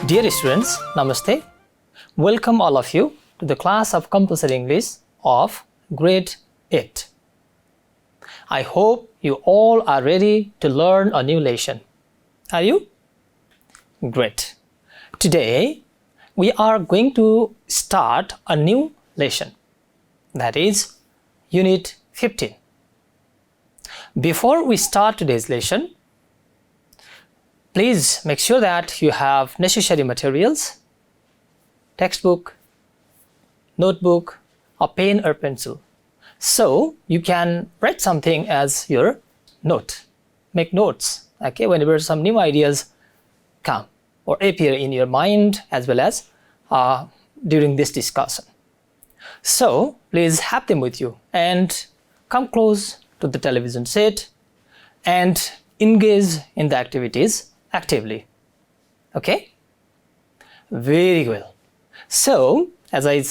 Dear students, Namaste. Welcome all of you to the class of Compulsory English of Grade 8. I hope you all are ready to learn a new lesson. Are you? Great. Today, we are going to start a new lesson. That is Unit 15. Before we start today's lesson, please make sure that you have necessary materials, textbook, notebook, a pen or pencil. So you can write something as your note. Make notes, okay, whenever some new ideas come or appear in your mind as well as during this discussion. So please have them with you and come close to the television set and engage in the activities actively. Okay? Very well. So, as I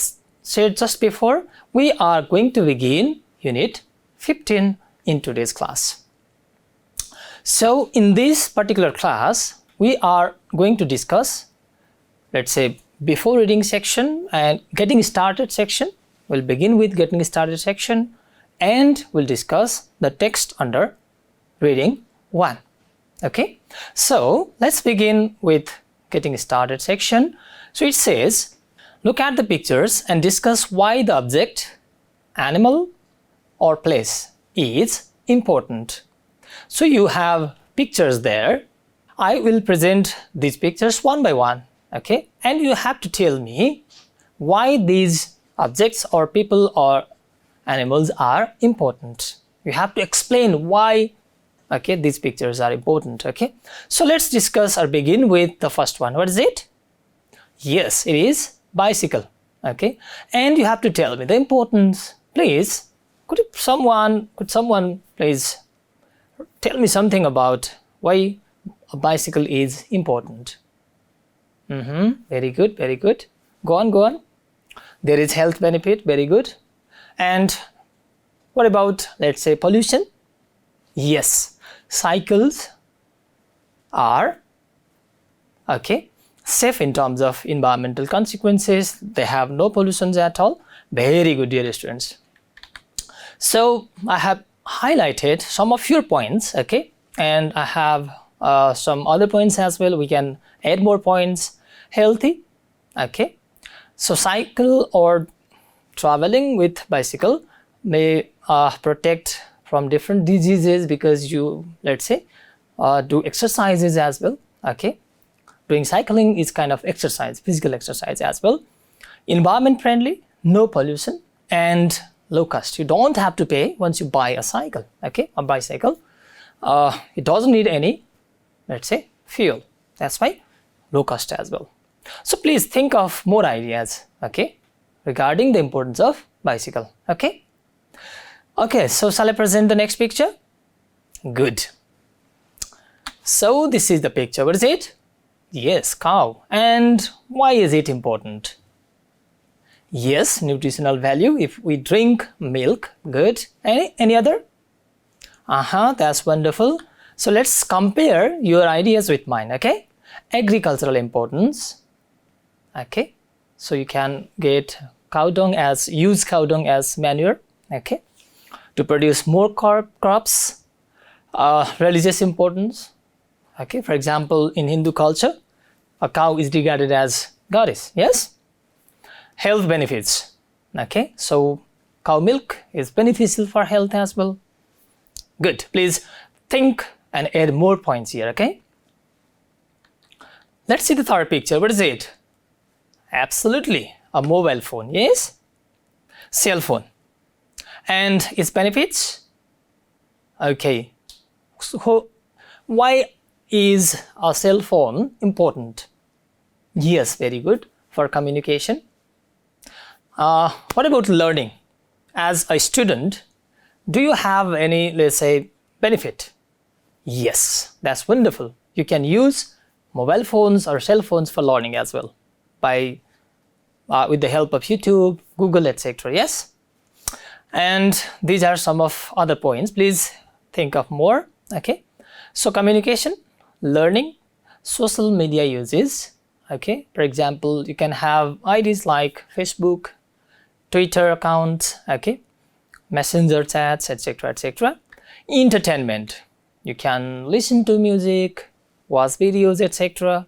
said just before, we are going to begin Unit 15 in today's class. So, in this particular class, we are going to discuss, let's say, before reading section and getting started section. We'll begin with getting started section and we'll discuss the text under reading 1. Okay, so let's begin with getting started section. So it says, look at the pictures and discuss why the object, animal or place is important. So you have pictures there. I will present these pictures one by one, okay, and you have to tell me why these objects or people or animals are important. You have to explain why, okay, these pictures are important, okay. So let's discuss or begin with the first one. What is it? Yes, it is bicycle, okay. And you have to tell me the importance. Please, could someone please tell me something about why a bicycle is important? Very good, very good. Go on. There is health benefit, very good. And what about, let's say, pollution? Yes, cycles are, okay, safe in terms of environmental consequences. They have no pollutions at all. Very good, dear students. So I have highlighted some of your points, okay, and I have some other points as well. We can add more points. Healthy, okay. So cycle or traveling with bicycle may protect from different diseases because you, let's say, do exercises as well, okay. Doing cycling is kind of exercise, physical exercise as well. Environment friendly, no pollution, and low cost. You don't have to pay once you buy a cycle, okay, a bicycle. It doesn't need any, let's say, fuel. That's why low cost as well. So please think of more ideas, okay, regarding the importance of bicycle, okay. Okay, so shall I present the next picture? Good. So this is the picture. What is it? Yes, cow. And why is it important? Yes, nutritional value. If we drink milk, good. Any other? That's wonderful. So let's compare your ideas with mine, okay? Agricultural importance, okay. So you can get use cow dung as manure, okay, to produce more crops. Religious importance, okay. For example, in Hindu culture, a cow is regarded as goddess, yes. Health benefits, okay. So cow milk is beneficial for health as well. Good. Please think and add more points here, okay. Let's see the third picture. What is it? Absolutely, a mobile phone, yes. Cell phone. And its benefits? Okay. So why is a cell phone important? Yes, very good, for communication. What about learning? As a student, do you have any, let's say, benefit? Yes, that's wonderful. You can use mobile phones or cell phones for learning as well by with the help of YouTube, Google, etc. Yes. And these are some of other points. Please think of more, okay. So communication, learning, social media uses, Okay, for example, you can have IDs like Facebook, Twitter accounts, okay, messenger chats, etc., etc. Entertainment, you can listen to music, watch videos, etc.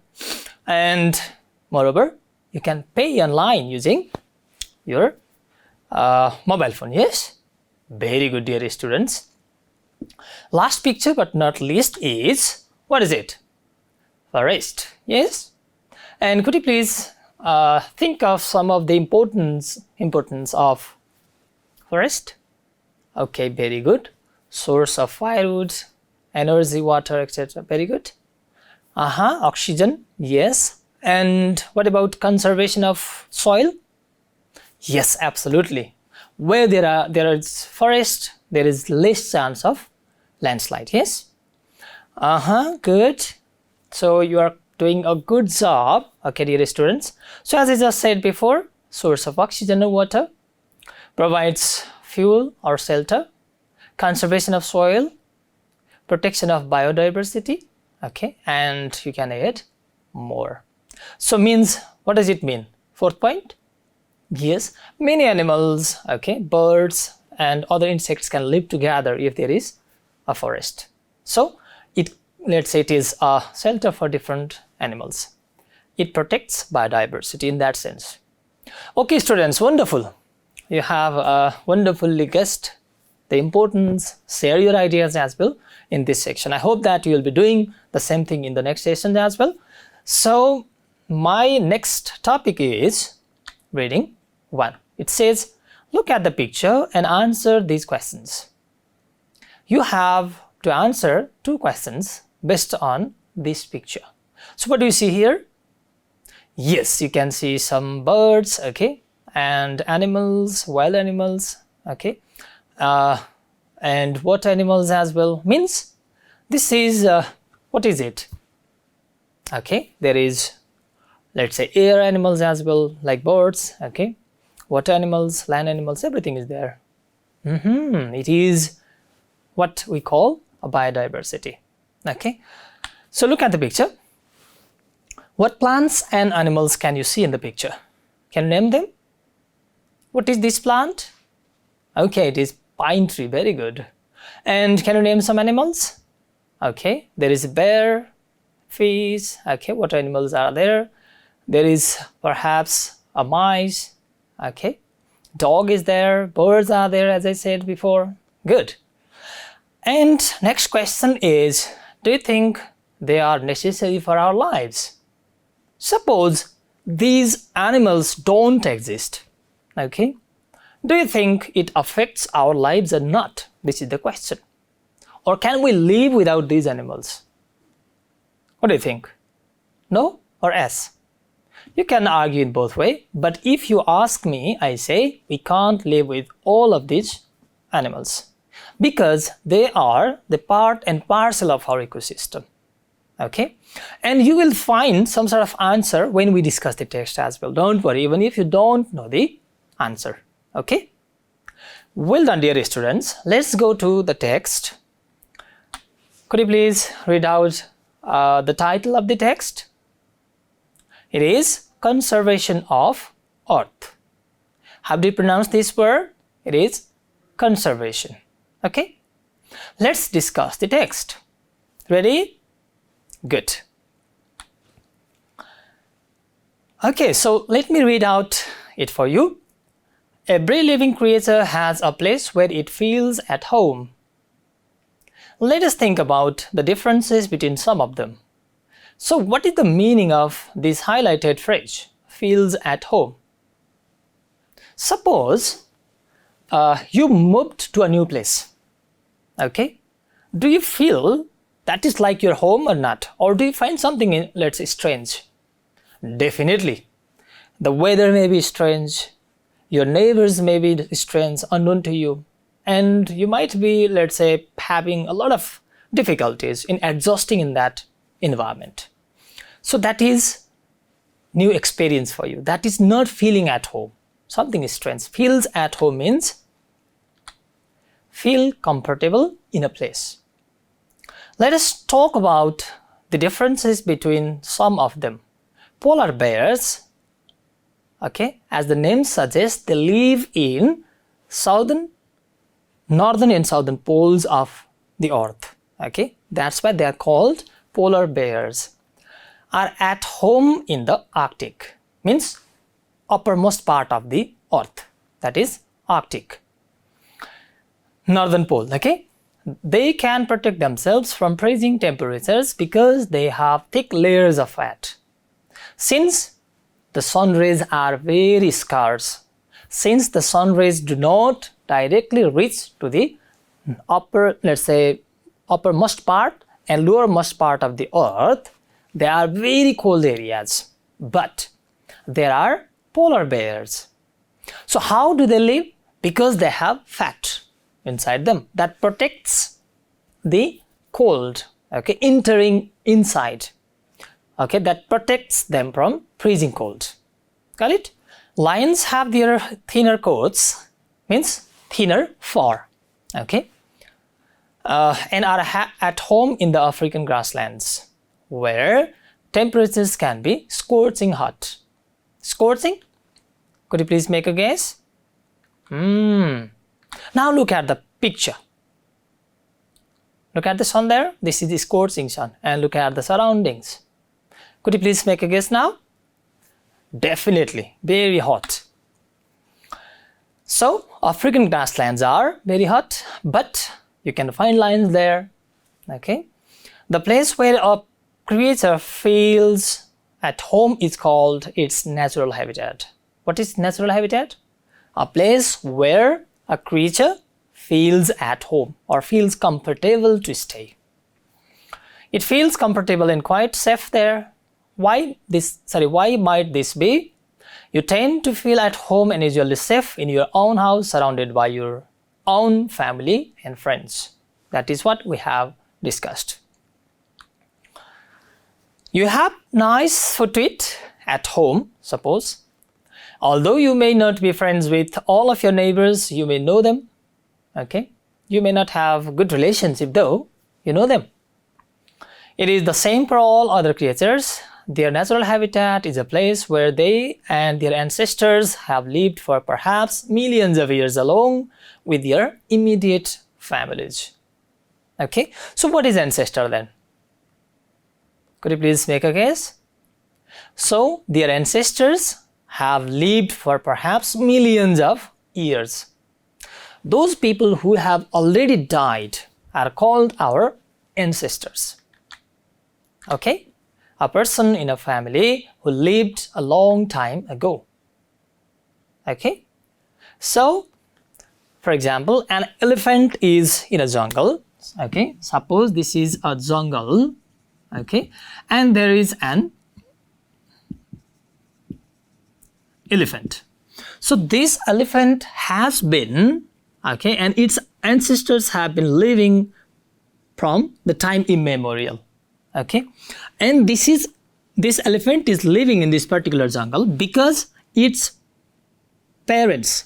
And moreover, you can pay online using your mobile phone. Yes, very good, dear students. Last picture but not least is, what is it? Forest. Yes. And could you please think of some of the importance of forest? Okay, very good. Source of firewood, energy, water, etc. Very good. Oxygen. Yes. And what about conservation of soil? Yes, absolutely. Where there is forest, there is less chance of landslide. Yes. Good. So you are doing a good job, okay, dear students. So as I just said before, source of oxygen or water, provides fuel or shelter, conservation of soil, protection of biodiversity, okay, and you can add more. So means, what does it mean? Fourth point? Yes, many animals, okay, birds and other insects can live together if there is a forest. So let's say it is a shelter for different animals. It protects biodiversity in that sense. Okay, students, wonderful. You have wonderfully guessed the importance, share your ideas as well in this section. I hope that you will be doing the same thing in the next session as well. So my next topic is reading 1. It says, look at the picture and answer these questions. You have to answer 2 questions based on this picture. So what do you see here? Yes, you can see some birds, okay, and animals, wild animals, okay, and water animals as well. Means this is, what is it? Okay, there is, let's say, air animals as well, like birds, okay, water animals, land animals, everything is there. It is what we call a biodiversity. Okay, so look at the picture. What plants and animals can you see in the picture? Can you name them? What is this plant? Okay, it is pine tree. Very good. And can you name some animals? Okay, there is a bear, fish. Okay, what animals are there? There is perhaps a mice. Okay, dog is there, birds are there, as I said before. Good. And next question is, do you think they are necessary for our lives? Suppose these animals don't exist, okay? Do you think it affects our lives or not? This is the question. Or can we live without these animals? What do you think? No or yes? You can argue in both ways, but if you ask me, I say we can't live with all of these animals because they are the part and parcel of our ecosystem. Okay, and you will find some sort of answer when we discuss the text as well. Don't worry, even if you don't know the answer. Okay, well done, dear students. Let's go to the text. Could you please read out the title of the text? It is Conservation of Earth. How do you pronounce this word? It is conservation. Okay, let's discuss the text. Ready? Good. Okay, so let me read out it for you. Every living creature has a place where it feels at home. Let us think about the differences between some of them. So what is the meaning of this highlighted phrase, feels at home? Suppose you moved to a new place. Okay, do you feel that is like your home or not? Or do you find something, let's say, strange? Definitely. The weather may be strange, your neighbors may be strange, unknown to you, and you might be, let's say, having a lot of difficulties in adjusting in that environment. So that is new experience for you. That is not feeling at home. Something is strange. Feels at home means feel comfortable in a place. Let us talk about the differences between some of them. polar bears, okay, as the name suggests, they live in northern and southern poles of the earth. Okay, that's why they are called polar bears. Are at home in the Arctic, means uppermost part of the earth, that is Arctic, northern pole. Okay, they can protect themselves from freezing temperatures because they have thick layers of fat. Since the sun rays are very scarce, since the sun rays do not directly reach to the uppermost part and lowermost part of the earth, they are very cold areas. But there are polar bears. So how do they live? Because they have fat inside them that protects the cold, okay, entering inside, okay, that protects them from freezing cold. Got it? Lions have their thinner coats, means thinner fur, okay, and are at home in the African grasslands, where temperatures can be scorching hot. Scorching? Could you please make a guess? Now look at the picture. Look at the sun there. This is the scorching sun. And look at the surroundings. Could you please make a guess now? Definitely very hot. So African grasslands are very hot, but you can find lions there. Okay, the place where a creature feels at home is called its natural habitat. What is natural habitat? A place where a creature feels at home or feels comfortable to stay. It feels comfortable and quite safe there. Why might this be? You tend to feel at home and usually safe in your own house, surrounded by your own family and friends. That is what we have discussed. You have nice food to eat at home, suppose. Although you may not be friends with all of your neighbors, you may know them. Okay? You may not have good relationship, though you know them. It is the same for all other creatures. Their natural habitat is a place where they and their ancestors have lived for perhaps millions of years along with their immediate families. Okay, so what is ancestor then? Could you please make a guess? So their ancestors have lived for perhaps millions of years. Those people who have already died are called our ancestors. Okay, a person in a family who lived a long time ago. Okay, so for example, an elephant is in a jungle. Okay, suppose this is a jungle. Okay, and there is an elephant. So this elephant has been, okay, and its ancestors have been living from the time immemorial. Okay, and this elephant is living in this particular jungle because its parents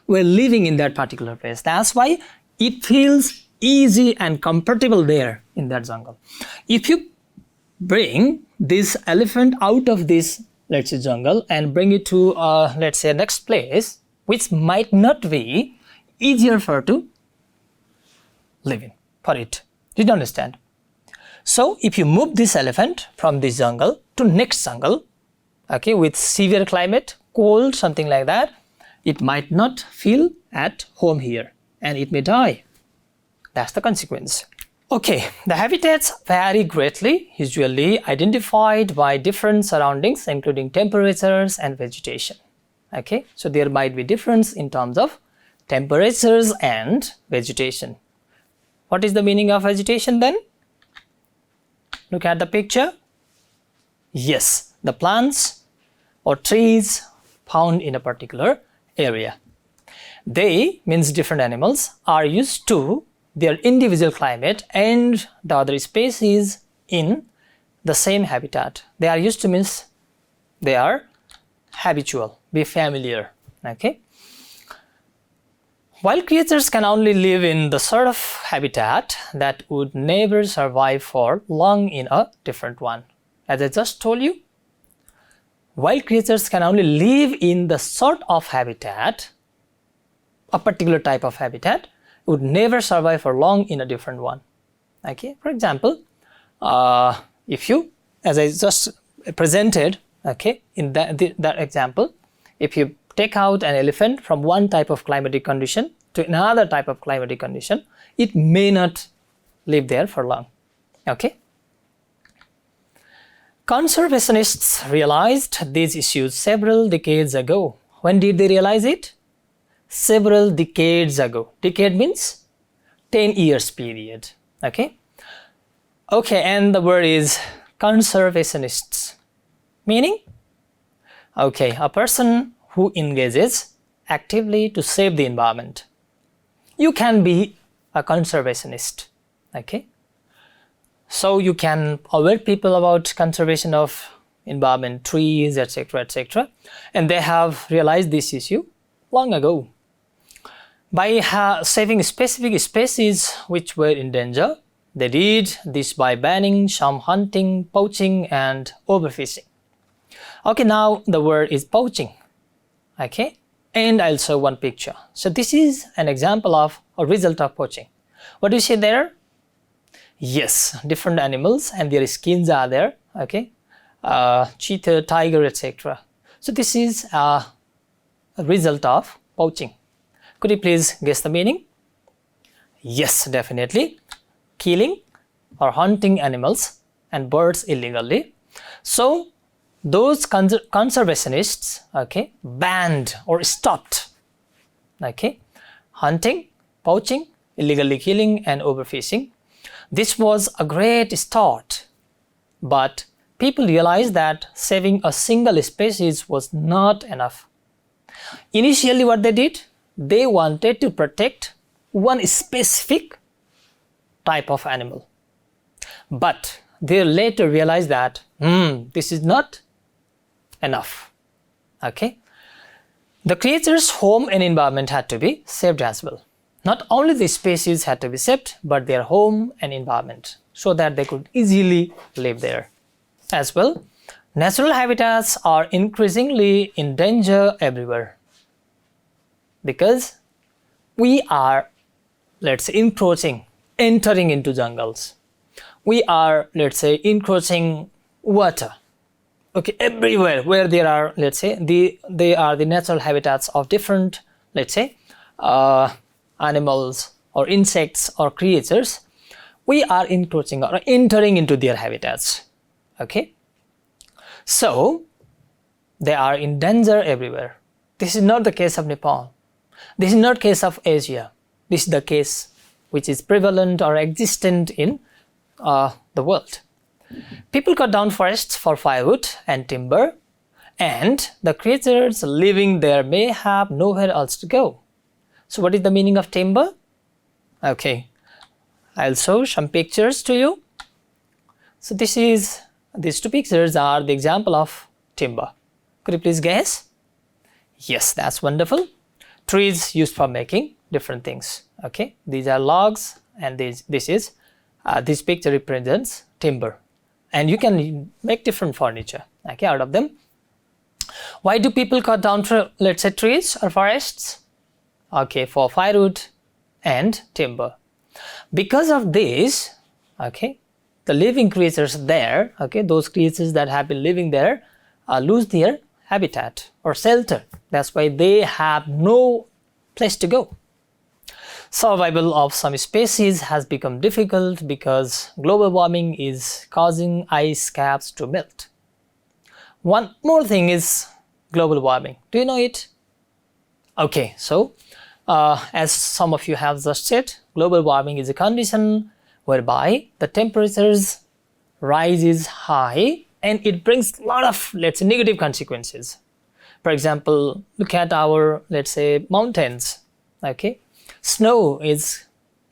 were living in that particular place. That's why it feels easy and comfortable there in that jungle. If you bring this elephant out of this, let's say, jungle and bring it to let's say next place, which might not be easier for it to live in for it. Did you understand? So if you move this elephant from this jungle to next jungle, okay, with severe climate, cold, something like that, it might not feel at home here and it may die. That's the consequence. Okay, the habitats vary greatly, usually identified by different surroundings, including temperatures and vegetation. Okay, so there might be difference in terms of temperatures and vegetation. What is the meaning of vegetation then? Look at the picture. Yes, the plants or trees found in a particular area. They, means different animals, are used to their individual climate and the other species in the same habitat. They are used to means they are habitual, be familiar. Okay. While creatures can only live in the sort of habitat that would never survive for long in a different one. As I just told you, Wild creatures can only live in the sort of habitat, a particular type of habitat, would never survive for long in a different one. Okay, for example, if you, as I just presented, okay, in that example, if you take out an elephant from one type of climatic condition to another type of climatic condition, it may not live there for long. Okay. Conservationists realized these issues several decades ago. When did they realize it? Several decades ago. Decade means 10 years period. Okay. Okay, and the word is conservationists. Meaning? Okay, a person who engages actively to save the environment. You can be a conservationist. Okay. So you can alert people about conservation of environment, trees, etc., etc. And they have realized this issue long ago. By saving specific species which were in danger, they did this by banning some hunting, poaching, and overfishing. Okay, now the word is poaching. Okay, and I'll show one picture. So this is an example of a result of poaching. What do you see there? Yes, different animals and their skins are there. Okay, cheetah, tiger, etc. So this is a result of poaching. Could you please guess the meaning? Yes, definitely. Killing or hunting animals and birds illegally. So those conservationists, okay, banned or stopped, okay, hunting, poaching, illegally killing, and overfishing. This was a great start, but people realized that saving a single species was not enough. Initially, what they did, they wanted to protect one specific type of animal, but they later realized that this is not enough. Okay, the creature's home and environment had to be saved as well. Not only the species had to be saved, but their home and environment, so that they could easily live there as well. Natural habitats are increasingly in danger everywhere because we are, let's say, entering into jungles. We are, let's say, encroaching water. Okay, everywhere where there are, let's say, they are the natural habitats of different, let's say, animals or insects or creatures, we are encroaching or entering into their habitats. Okay, so they are in danger everywhere. This is not the case of Nepal. This is not case of Asia. This is the case which is prevalent or existent in the world. People cut down forests for firewood and timber, and the creatures living there may have nowhere else to go. So what is the meaning of timber? Okay, I'll show some pictures to you. So these two pictures are the example of timber. Could you please guess? Yes, that's wonderful. Trees used for making different things. Okay, these are logs, and this picture represents timber, and you can make different furniture, okay, out of them. Why do people cut down, let's say, trees or forests? Okay, for firewood and timber. Because of this, okay, the living creatures there, okay, those creatures that have been living there lose their habitat or shelter. That's why they have no place to go. Survival of some species has become difficult because global warming is causing ice caps to melt. One more thing is global warming. Do you know it? Okay, so as some of you have just said, global warming is a condition whereby the temperatures rises high and it brings a lot of, let's say, negative consequences. For example, look at our, let's say, mountains. Okay, snow is,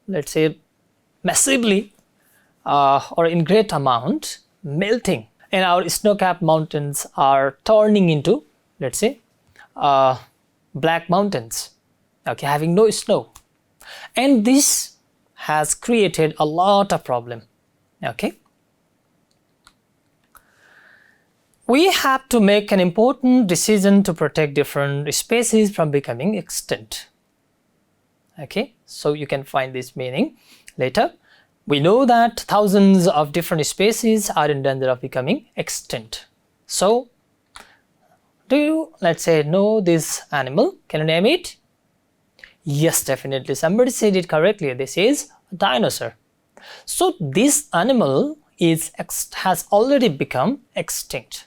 let's say, massively or in great amount melting, and our snow-capped mountains are turning into, let's say, black mountains, okay, having no snow, and this has created a lot of problem. Okay, we have to make an important decision to protect different species from becoming extinct. Okay, so you can find this meaning later. We know that thousands of different species are in danger of becoming extinct. So, do you, let's say, know this animal? Can you name it? Yes, definitely. Somebody said it correctly. This is a dinosaur. So, this animal has already become extinct.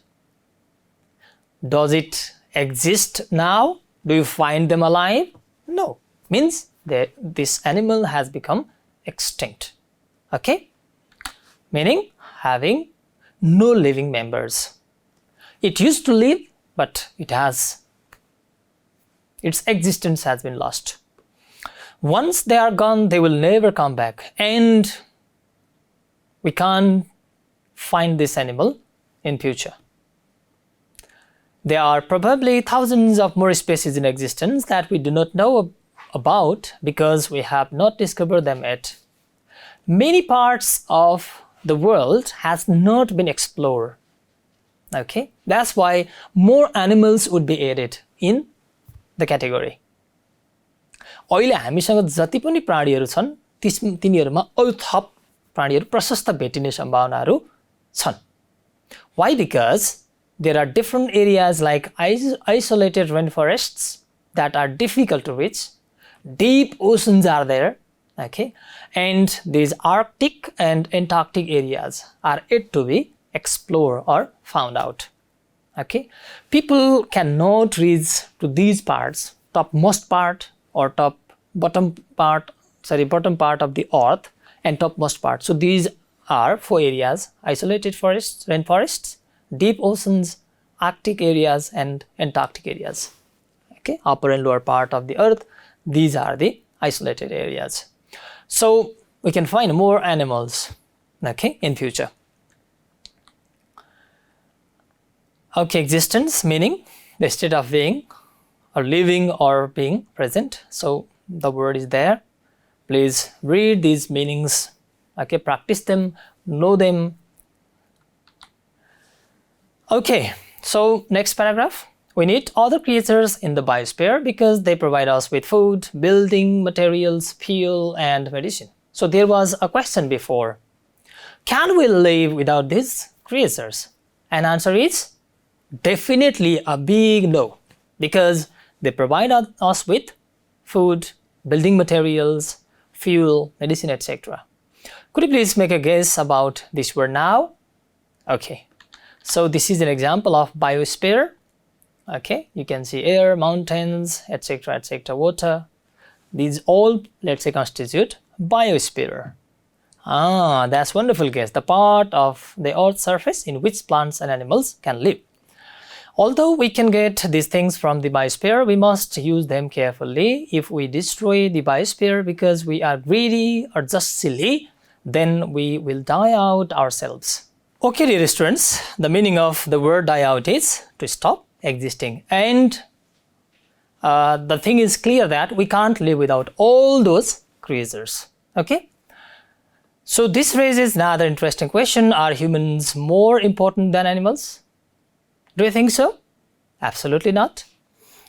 Does it exist now? Do you find them alive? No. Means that this animal has become extinct. Okay? Meaning having no living members. It used to live, but its existence has been lost. Once they are gone, they will never come back, and we can't find this animal in future. There are probably thousands of more species in existence that we do not know about because we have not discovered them yet. Many parts of the world has not been explored. Okay, that's why more animals would be added in the category. अहिले हामीसँग जति पनि प्राणीहरू छन् तिनीहरुमा अरु थप प्राणीहरू प्रशस्त भेटिने सम्भावनाहरू छन्. Why? Because there are different areas like isolated rainforests that are difficult to reach. Deep oceans are there, okay, and these Arctic and Antarctic areas are yet to be explored or found out. Okay, people cannot reach to these parts, topmost part or bottom part of the earth and topmost part. So these are 4 areas: isolated forests, rainforests, deep oceans, Arctic areas, and Antarctic areas. Okay, upper and lower part of the earth, these are the isolated areas. So we can find more animals, okay, in future. Okay, existence meaning the state of being or living or being present. So the word is there. Please read these meanings, okay, practice them, know them. Okay, so next paragraph. We need other creatures in the biosphere because they provide us with food, building materials, fuel, and medicine. So there was a question before. Can we live without these creatures? And answer is definitely a big no, because they provide us with food, building materials, fuel, medicine, etc. Could you please make a guess about this word now? Okay, so this is an example of biosphere. Okay, you can see air, mountains, etc., water. These all, let's say, constitute biosphere. Ah, that's wonderful guess. The part of the earth's surface in which plants and animals can live. Although we can get these things from the biosphere, we must use them carefully. If we destroy the biosphere because we are greedy or just silly, then we will die out ourselves. Okay, dear students, the meaning of the word die out is to stop existing. And the thing is clear that we can't live without all those creatures. Okay? So this raises another interesting question. Are humans more important than animals? Do you think so? Absolutely not.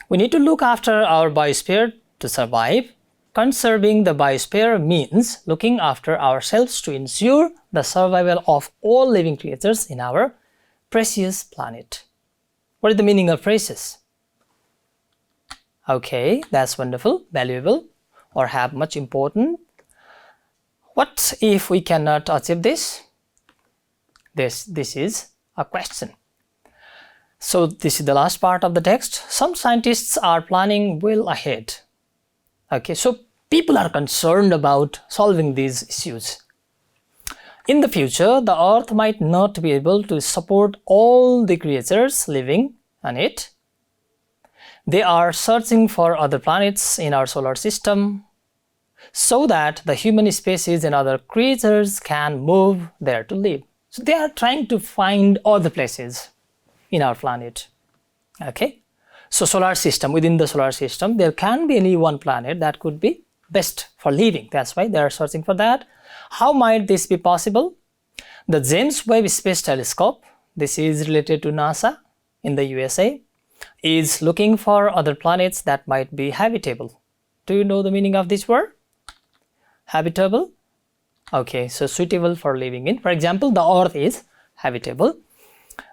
We need to look after our biosphere to survive. Conserving the biosphere means looking after ourselves to ensure the survival of all living creatures in our precious planet. What is the meaning of precious? Okay, that's wonderful, valuable, or have much importance. What if we cannot achieve this? This is a question. So this is the last part of the text. Some scientists are planning well ahead. Okay, so people are concerned about solving these issues. In the future, the Earth might not be able to support all the creatures living on it. They are searching for other planets in our solar system so that the human species and other creatures can move there to live. So they are trying to find other places in our planet. Okay? So solar system, within the solar system, there can be only one planet that could be best for living. That's why they are searching for that. How might this be possible? The James Webb Space Telescope, this is related to NASA in the USA, is looking for other planets that might be habitable. Do you know the meaning of this word? Habitable? Okay, so suitable for living in. For example, the Earth is habitable.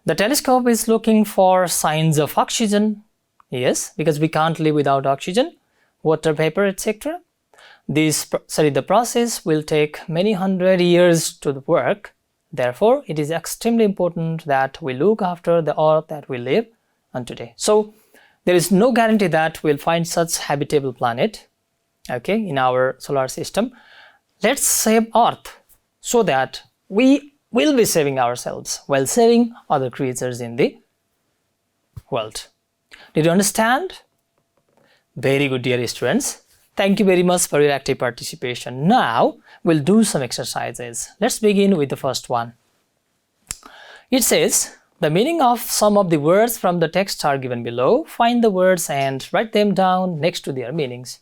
The telescope is looking for signs of oxygen. Yes, because we can't live without oxygen, water vapor, etc. The process will take many hundred years to work. Therefore, it is extremely important that we look after the Earth that we live on today. So, there is no guarantee that we'll find such habitable planet, okay, in our solar system. Let's save Earth so that we will be saving ourselves while saving other creatures in the world. Did you understand? Very good, dear students. Thank you very much for your active participation. Now, we'll do some exercises. Let's begin with the first one. It says, the meaning of some of the words from the text are given below. Find the words and write them down next to their meanings.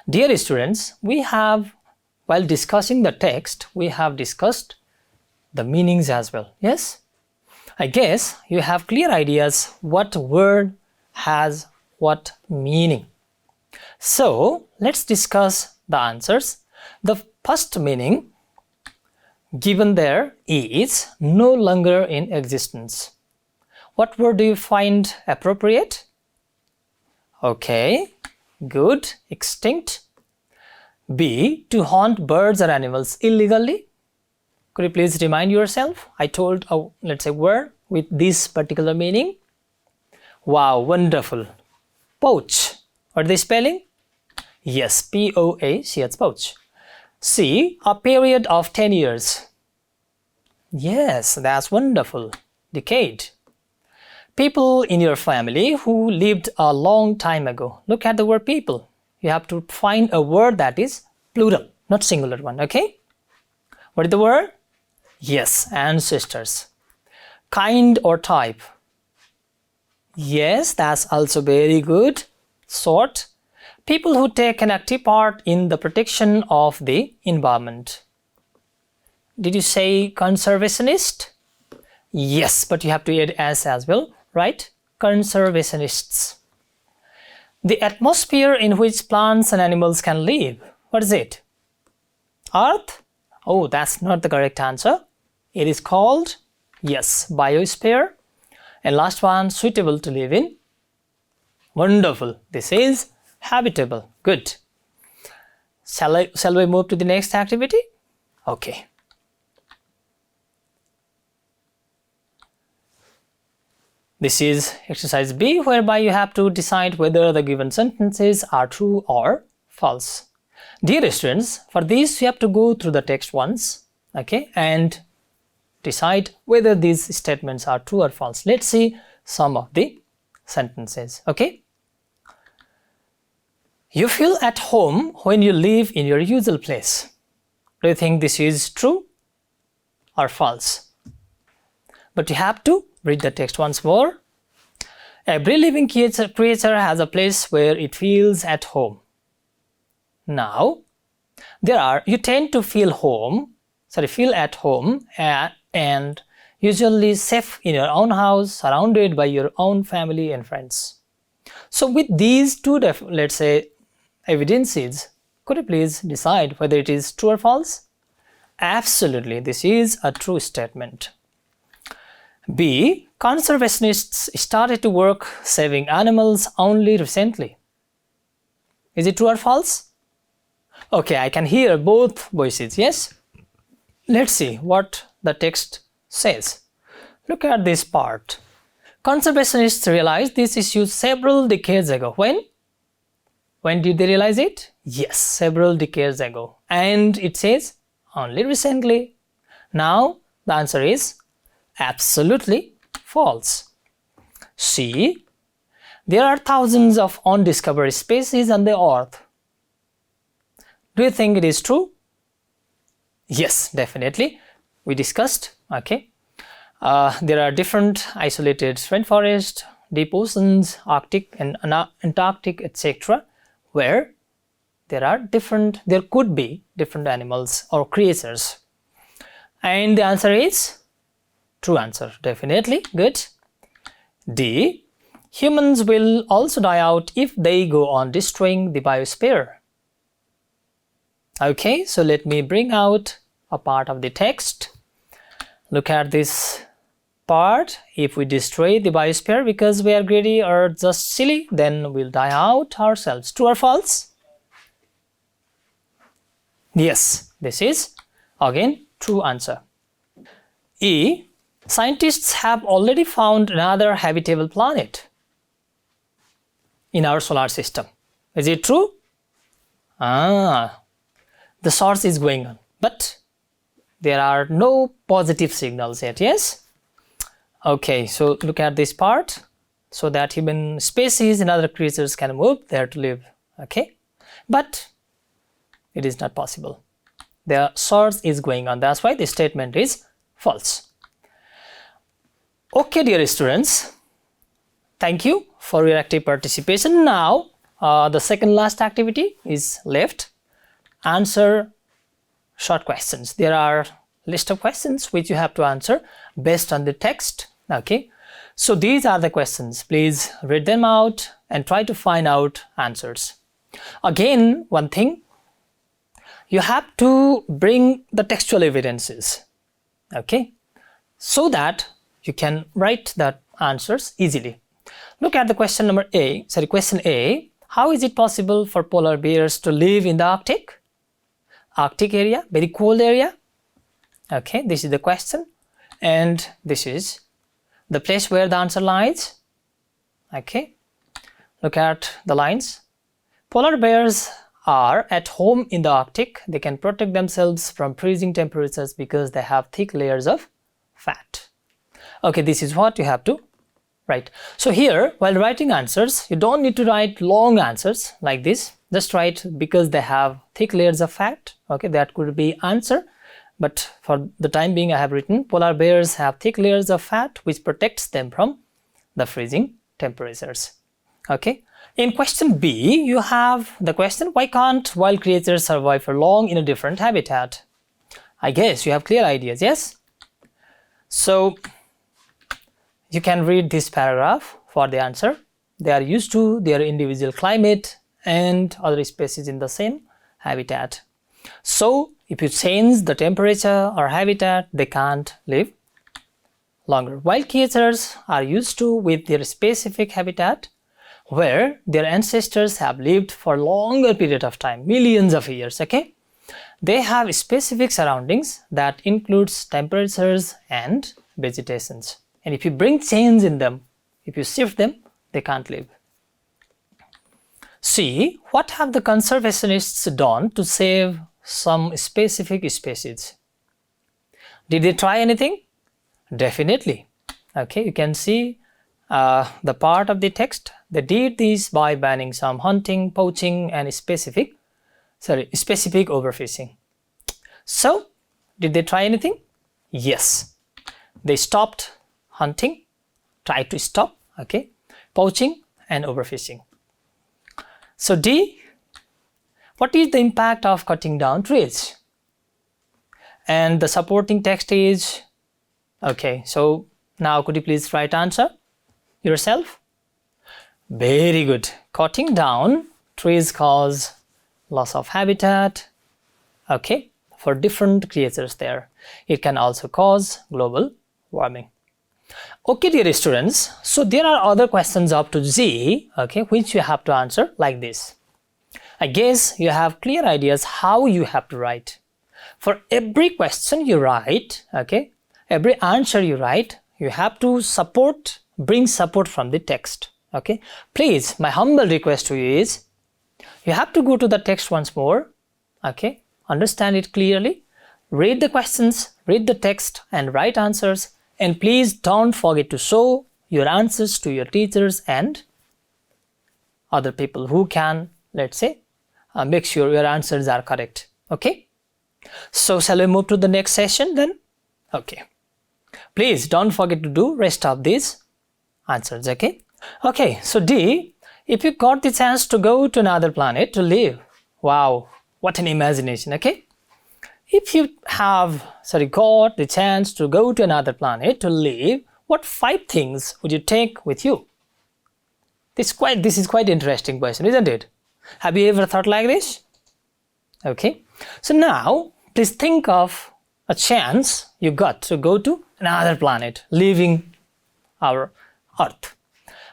Dear students, while discussing the text, we have discussed the meanings as well. Yes? I guess you have clear ideas what word has what meaning. So, let's discuss the answers. The first meaning given there is no longer in existence. What word do you find appropriate? Okay, good. Extinct. B. To hunt birds or animals illegally. Could you please remind yourself? I told let's say word with this particular meaning. Wow, wonderful. Poach. What is the spelling? Yes, P-O-A-C-H, poach. C. A period of 10 years. Yes, that's wonderful. Decade. People in your family who lived a long time ago. Look at the word people. You have to find a word that is plural, not singular one, okay? What is the word? Yes, ancestors. Kind or type. Yes, that's also very good. Sort. People who take an active part in the protection of the environment. Did you say conservationist? Yes, but you have to add S as well, right? Conservationists. The atmosphere in which plants and animals can live. What is it? Earth? Oh, that's not the correct answer. It is called, yes, biosphere. And last one, suitable to live in. Wonderful. This is habitable. Good. Shall we move to the next activity? Okay. This is exercise B, whereby you have to decide whether the given sentences are true or false. Dear students, for this you have to go through the text once, okay, and decide whether these statements are true or false. Let's see some of the sentences, okay. You feel at home when you live in your usual place. Do you think this is true or false? But you have to read the text once more. Every living creature has a place where it feels at home. Now, you tend to feel at home and usually safe in your own house, surrounded by your own family and friends. So with these two, let's say, evidences, could you please decide whether it is true or false? Absolutely, this is a true statement. B. Conservationists started to work saving animals only recently. Is it true or false? Okay, I can hear both voices, yes? Let's see what the text says. Look at this part. Conservationists realized this issue several decades ago. When? When did they realize it? Yes, several decades ago. And it says only recently. Now, the answer is absolutely false. C. There are thousands of undiscovered species on the earth. Do you think it is true? Yes, definitely. We discussed, okay. There are different isolated rainforests, deep oceans, Arctic and Antarctic, etc., where there could be different animals or creatures. And the answer is True answer. Definitely. Good. D. Humans will also die out if they go on destroying the biosphere. Okay, so let me bring out a part of the text. Look at this part. If we destroy the biosphere because we are greedy or just silly, then we'll die out ourselves. True or false? Yes, this is again true answer. E. Scientists have already found another habitable planet in our solar system. Is it true? The search is going on, but there are no positive signals yet, yes? Okay, so look at this part, so that human species and other creatures can move there to live, okay? But it is not possible. The search is going on, that's why the statement is false. Okay, dear students, thank you for your active participation. Now, the second last activity is left. Answer short questions. There are list of questions which you have to answer based on the text. Okay, so these are the questions. Please read them out and try to find out answers. Again, one thing, you have to bring the textual evidences, okay, so that you can write the answers easily. Look at the question A. How is it possible for polar bears to live in the Arctic area, very cold area? Okay, this is the question, and this is the place where the answer lies. Okay, look at the lines. Polar bears are at home in the Arctic. They can protect themselves from freezing temperatures because they have thick layers of fat. Okay, this is what you have to write. So here, while writing answers, you don't need to write long answers like this. Just write because they have thick layers of fat. Okay, that could be answer. But for the time being, I have written polar bears have thick layers of fat which protects them from the freezing temperatures. Okay. In question B, you have the question, why can't wild creatures survive for long in a different habitat? I guess you have clear ideas, yes? So you can read this paragraph for the answer. They are used to their individual climate and other species in the same habitat. So if you change the temperature or habitat, they can't live longer. Wild creatures are used to with their specific habitat where their ancestors have lived for longer period of time, millions of years, okay? They have specific surroundings that includes temperatures and vegetations. And if you bring change in them, if you shift them, they can't live. See, what have the conservationists done to save some specific species? Did they try anything? Definitely. Okay, you can see the part of the text. They did this by banning some hunting, poaching, and specific overfishing. So, did they try anything? Yes. They stopped hunting, tried to stop, okay, poaching and overfishing. So D, what is the impact of cutting down trees? And the supporting text is, okay, so now could you please write answer yourself? Very good. Cutting down trees cause loss of habitat, okay, for different creatures there. It can also cause global warming. Okay, dear students, so there are other questions up to Z, okay, which you have to answer like this. I guess you have clear ideas how you have to write. For every question you write, okay, every answer you write, you have to bring support from the text, okay. Please, my humble request to you is, you have to go to the text once more, okay, understand it clearly, read the questions, read the text and write answers. And please don't forget to show your answers to your teachers and other people who can, let's say, make sure your answers are correct. Okay? So shall we move to the next session then? Okay. Please don't forget to do rest of these answers. Okay? Okay. So D, if you got the chance to go to another planet to live, wow, what an imagination. Okay? If you have got the chance to go to another planet to live, what 5 things would you take with you? This is quite interesting question, isn't it? Have you ever thought like this? Okay. So now, please think of a chance you got to go to another planet, leaving our Earth.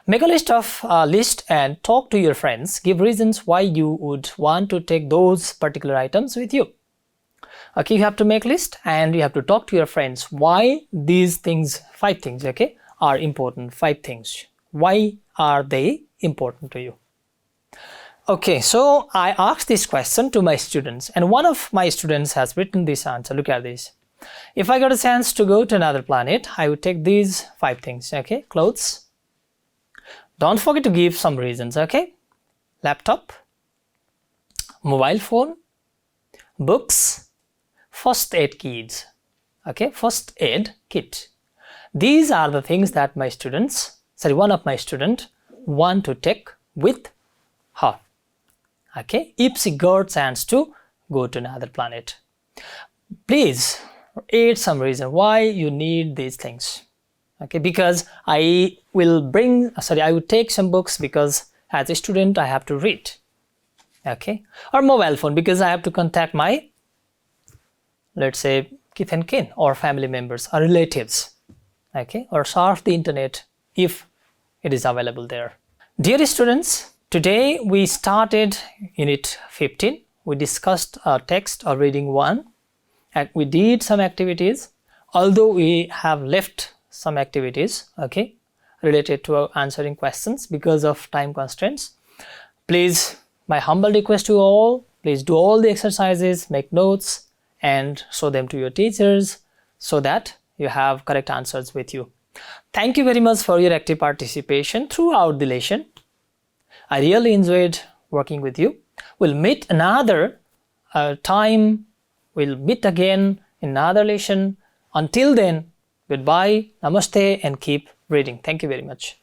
Make a list and talk to your friends. Give reasons why you would want to take those particular items with you. Okay, you have to make a list and you have to talk to your friends why these things, 5 things, okay, are important. 5 things. Why are they important to you? Okay, so I asked this question to my students and one of my students has written this answer. Look at this. If I got a chance to go to another planet, I would take these 5 things, okay? Clothes. Don't forget to give some reasons, okay? Laptop, mobile phone, books, first aid kits, okay? First aid kit. These are the things that my students, one of my students want to take with her, okay? If she got a chance to go to another planet. Please add some reason why you need these things. Okay, because I will take some books because as a student I have to read. Okay, or mobile phone because I have to contact my, let's say, kith and kin or family members or relatives. Okay, or surf the internet if it is available there. Dear students, today we started Unit 15. We discussed text or reading 1. And we did some activities, although we have left some activities, okay, related to answering questions because of time constraints. Please, my humble request to you all, please do all the exercises, make notes and show them to your teachers so that you have correct answers with you. Thank you very much for your active participation throughout the lesson. I really enjoyed working with you. We'll meet another time. We'll meet again in another lesson. Until then, goodbye, namaste, and keep reading. Thank you very much.